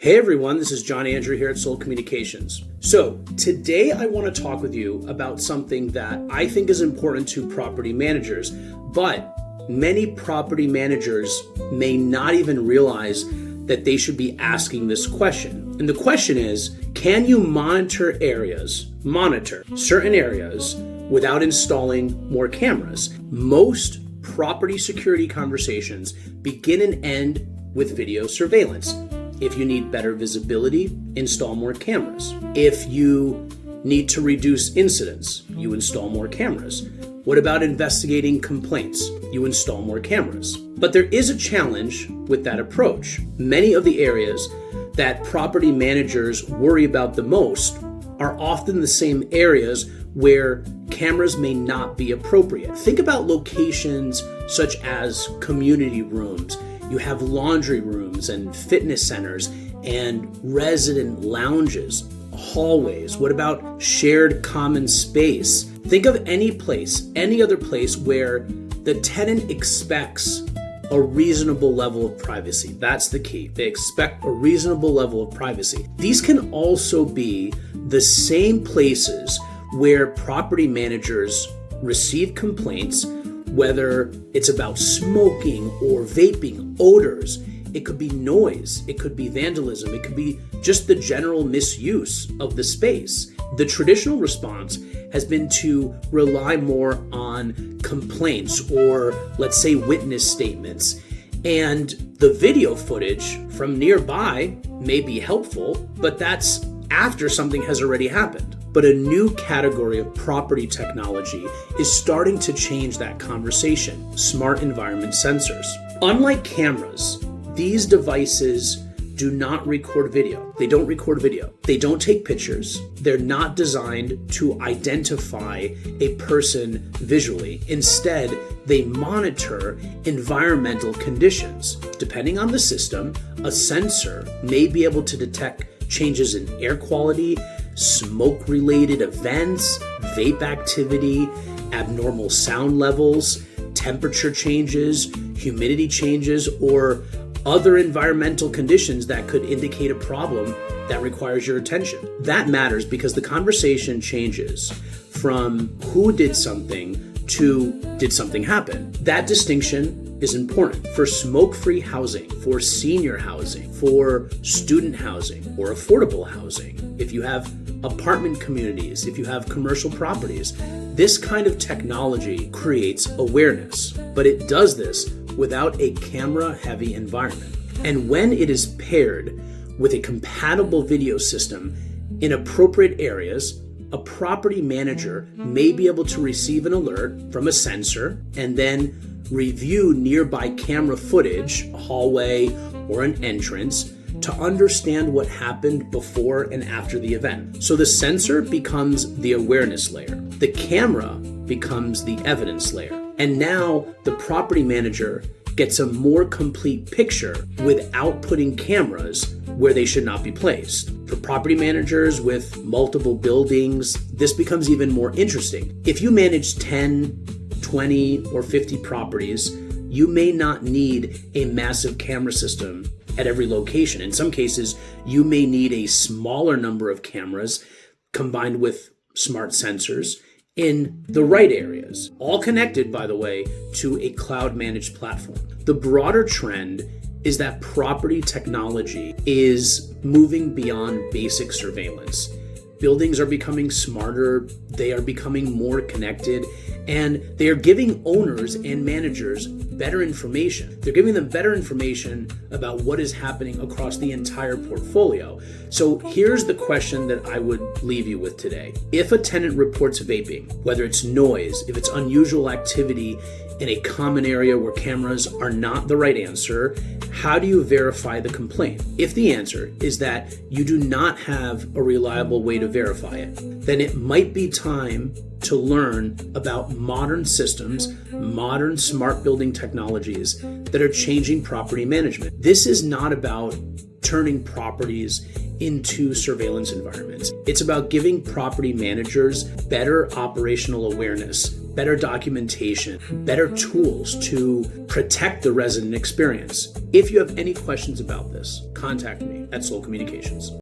Hey everyone, this is John Andrew here at Soul Communications. So today I want to talk with you about something that I think is important to property managers, but many property managers may not even realize that they should be asking this question. And the question is, can you monitor certain areas without installing more cameras? Most property security conversations begin and end with video surveillance. If you need better visibility, install more cameras. If you need to reduce incidents, you install more cameras. What about investigating complaints? You install more cameras. But there is a challenge with that approach. Many of the areas that property managers worry about the most are often the same areas where cameras may not be appropriate. Think about locations such as community rooms. You have laundry rooms and fitness centers and resident lounges, hallways. What about shared common space? Think of any other place where the tenant expects a reasonable level of privacy. That's the key. They expect a reasonable level of privacy. These can also be the same places where property managers receive complaints, whether it's about smoking or vaping, odors. It could be noise, it could be vandalism, it could be just the general misuse of the space. The traditional response has been to rely more on complaints or, let's say, witness statements. And the video footage from nearby may be helpful, but that's after something has already happened. But a new category of property technology is starting to change that conversation: smart environment sensors. Unlike cameras, these devices do not record video. They don't record video. They don't take pictures. They're not designed to identify a person visually. Instead, they monitor environmental conditions. Depending on the system, a sensor may be able to detect changes in air quality, smoke-related events, vape activity, abnormal sound levels, temperature changes, humidity changes, or other environmental conditions that could indicate a problem that requires your attention. That matters because the conversation changes from who did something to did something happen. That distinction is important for smoke-free housing, for senior housing, for student housing, or affordable housing. If you have apartment communities, if you have commercial properties, this kind of technology creates awareness, but it does this without a camera-heavy environment. And when it is paired with a compatible video system in appropriate areas, a property manager may be able to receive an alert from a sensor and then review nearby camera footage, a hallway or an entrance, to understand what happened before and after the event. So the sensor becomes the awareness layer. The camera becomes the evidence layer. And now the property manager gets a more complete picture without putting cameras where they should not be placed. For property managers with multiple buildings, this becomes even more interesting. If you manage 10, 20, or 50 properties, you may not need a massive camera system at every location. In some cases, you may need a smaller number of cameras combined with smart sensors in the right areas, all connected, by the way, to a cloud-managed platform. The broader trend is that property technology is moving beyond basic surveillance. Buildings are becoming smarter, they are becoming more connected, and they are giving owners and managers better information. They're giving them better information about what is happening across the entire portfolio. So here's the question that I would leave you with today. If a tenant reports vaping, whether it's noise, if it's unusual activity in a common area where cameras are not the right answer, how do you verify the complaint? If the answer is that you do not have a reliable way to verify it, then it might be time to learn about modern systems, modern smart building technologies that are changing property management. This is not about turning properties into surveillance environments. It's about giving property managers better operational awareness, better documentation, better tools to protect the resident experience. If you have any questions about this, contact me at Soul Communications.